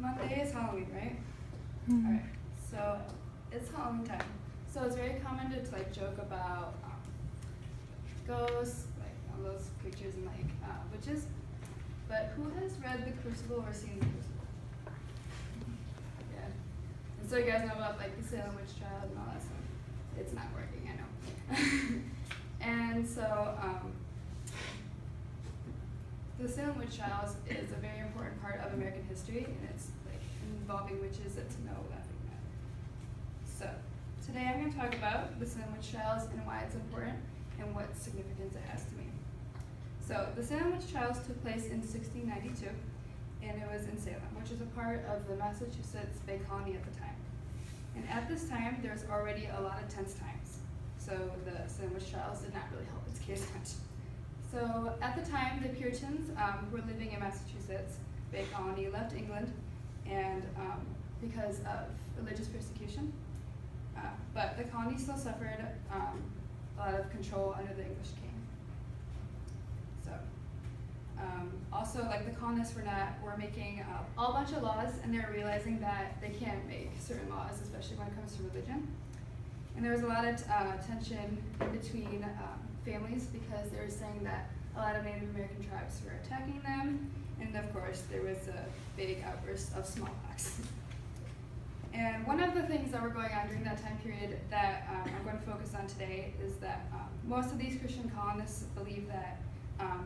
Monday is Halloween, right? Alright, so it's Halloween time. So it's very common to like joke about ghosts, like all those creatures and like witches. But who has read The Crucible or seen The Crucible? Yeah. And so you guys know about like the Salem witch trials and all that stuff. It's not working, I know. And so the Salem witch trials is a very important part of American history, and it's like involving witches that's no laughing matter. So today I'm going to talk about the Salem witch trials and why it's important and what significance it has to me. So the Salem witch trials took place in 1692, and it was in Salem, which is a part of the Massachusetts Bay Colony at the time. And at this time, there's already a lot of tense times. So the Salem witch trials did not really help its case much. So at the time, the Puritans who were living in Massachusetts Bay Colony left England and because of religious persecution. But the colony still suffered a lot of control under the English king. So also, like the colonists were making a bunch of laws, and they're realizing that they can't make certain laws, especially when it comes to religion. And there was a lot of tension in between families because they were saying that a lot of Native American tribes were attacking them, and of course there was a big outburst of smallpox. And one of the things that were going on during that time period that I'm going to focus on today is that most of these Christian colonists believed that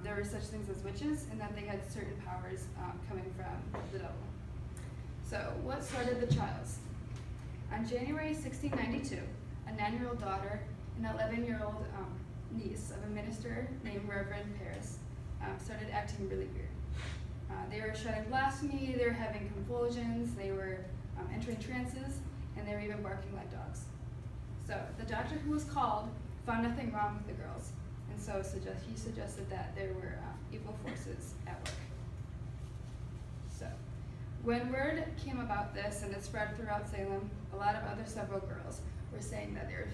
there were such things as witches and that they had certain powers coming from the devil. So what started the trials? On January 1692, a 9-year-old daughter and an 11-year-old niece of a minister named Reverend Paris started acting really weird. They were shouting blasphemy, they were having convulsions, they were entering trances, and they were even barking like dogs. So the doctor who was called found nothing wrong with the girls, and so he suggested that there were evil forces at work. So when word came about this and it spread throughout Salem, a lot of other several girls were saying that they were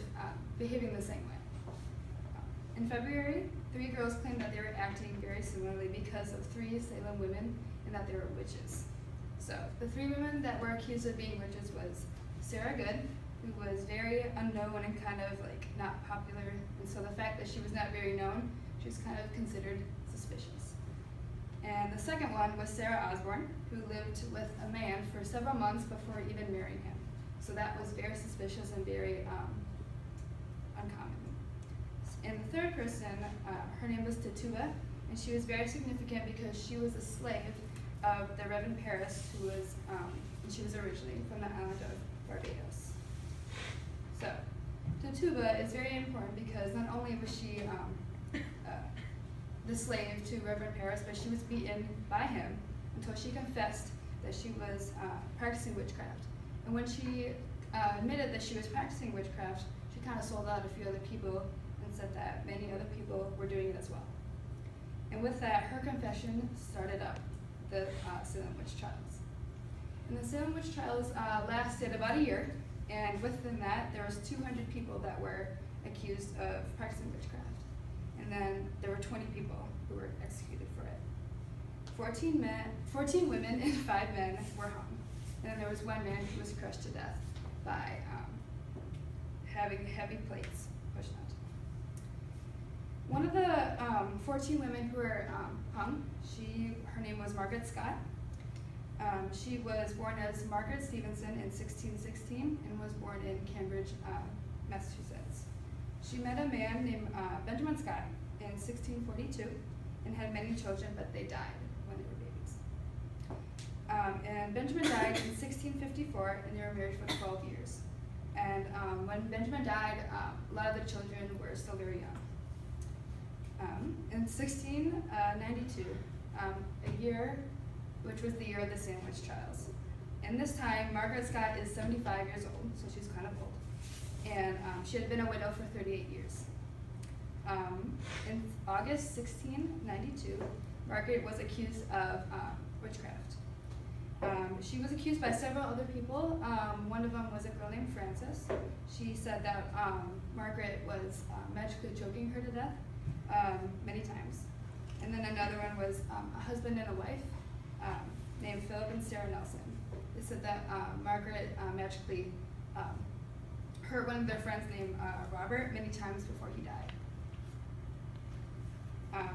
behaving the same way. In February, 3 girls claimed that they were acting very similarly because of 3 Salem women and that they were witches. So the 3 women that were accused of being witches was Sarah Good, who was very unknown and kind of like not popular, and so the fact that she was not very known, she was kind of considered suspicious. And the second one was Sarah Osborne, who lived with a man for several months before even marrying him. So that was very suspicious and very uncommon. And the third person, her name was Tituba, and she was very significant because she was a slave of the Reverend Paris, who was, and she was originally from the island of Barbados. So, Tituba is very important because not only was she the slave to Reverend Paris, but she was beaten by him until she confessed that she was practicing witchcraft. And when she admitted that she was practicing witchcraft, she kind of sold out a few other people and said that many other people were doing it as well. And with that, her confession started up the Salem witch trials. And the Salem witch trials lasted about a year, and within that, there was 200 people that were accused of practicing witchcraft. And then there were 20 people who were executed for it. 14 women and 5 men were hung. And then there was 1 man who was crushed to death by having heavy plates pushed onto him. One of the 14 women who were hung, her name was Margaret Scott. She was born as Margaret Stevenson in 1616 and was born in Cambridge, Massachusetts. She met a man named Benjamin Scott in 1642 and had many children, but they died when they were babies. And Benjamin died in 1654, and they were married for 12 years. And when Benjamin died, a lot of the children were still very young. In 1692, a year which was the year of the Salem witch trials. And this time, Margaret Scott is 75 years old, so she's kind of old. And she had been a widow for 38 years. In August 1692, Margaret was accused of witchcraft. She was accused by several other people. One of them was a girl named Frances. She said that Margaret was magically choking her to death many times. And then another one was a husband and a wife named Philip and Sarah Nelson. It said that Margaret magically hurt one of their friends named Robert many times before he died.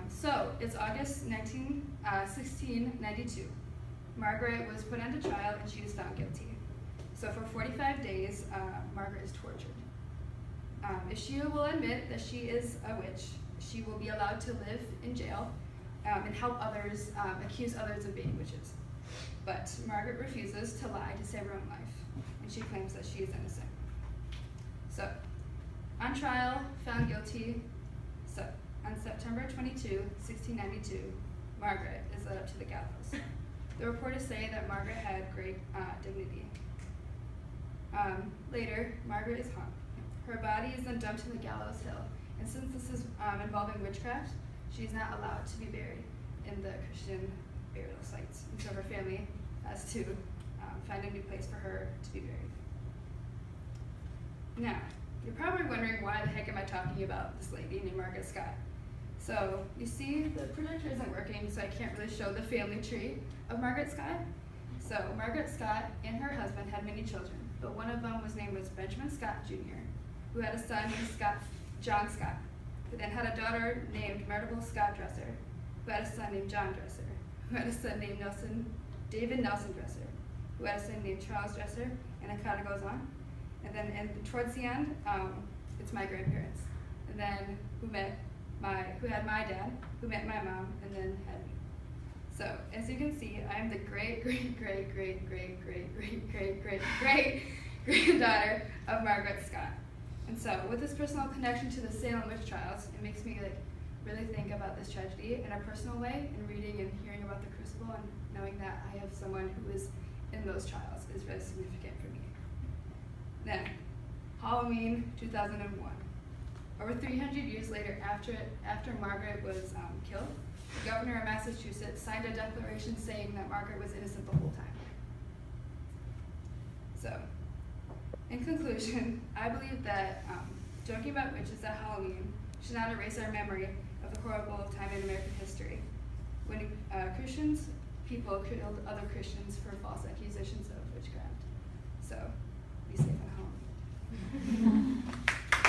So it's August 1692. Margaret was put under trial and she was found guilty. So for 45 days, Margaret is tortured. If she will admit that she is a witch, she will be allowed to live in jail and help others, accuse others of being witches. But Margaret refuses to lie to save her own life, and she claims that she is innocent. So, on trial, found guilty. So, on September 22, 1692, Margaret is led up to the gallows. The reporters say that Margaret had great dignity. Later, Margaret is hung. Her body is then dumped to the gallows hill, and since this is involving witchcraft, she is not allowed to be buried in the Christian burial sites, and so her family has to find a new place for her to be buried. Now, you're probably wondering why the heck am I talking about this lady named Margaret Scott? So, you see, the projector isn't working, so I can't really show the family tree of Margaret Scott. So, Margaret Scott and her husband had many children, but one of them was named Benjamin Scott Jr., who had a son named John Scott, who then had a daughter named Martable Scott Dresser, who had a son named John Dresser, who had a son named David Nelson Dresser, who had a son named Charles Dresser, and it kind of goes on. And then towards the end, it's my grandparents, and then who had my dad, who met my mom, and then had me. So as you can see, I am the great granddaughter of Margaret Scott. And so with this personal connection to the Salem witch trials, it makes me really think about this tragedy in a personal way, and reading and hearing about the crucible and knowing that I have someone who is in those trials is really significant for me. Then, Halloween 2001. Over 300 years later, after Margaret was killed, the governor of Massachusetts signed a declaration saying that Margaret was innocent the whole time. So, in conclusion, I believe that joking about witches at Halloween should not erase our memory of the horrible time in American history when people killed other Christians for false accusations of witchcraft. So, be safe at home.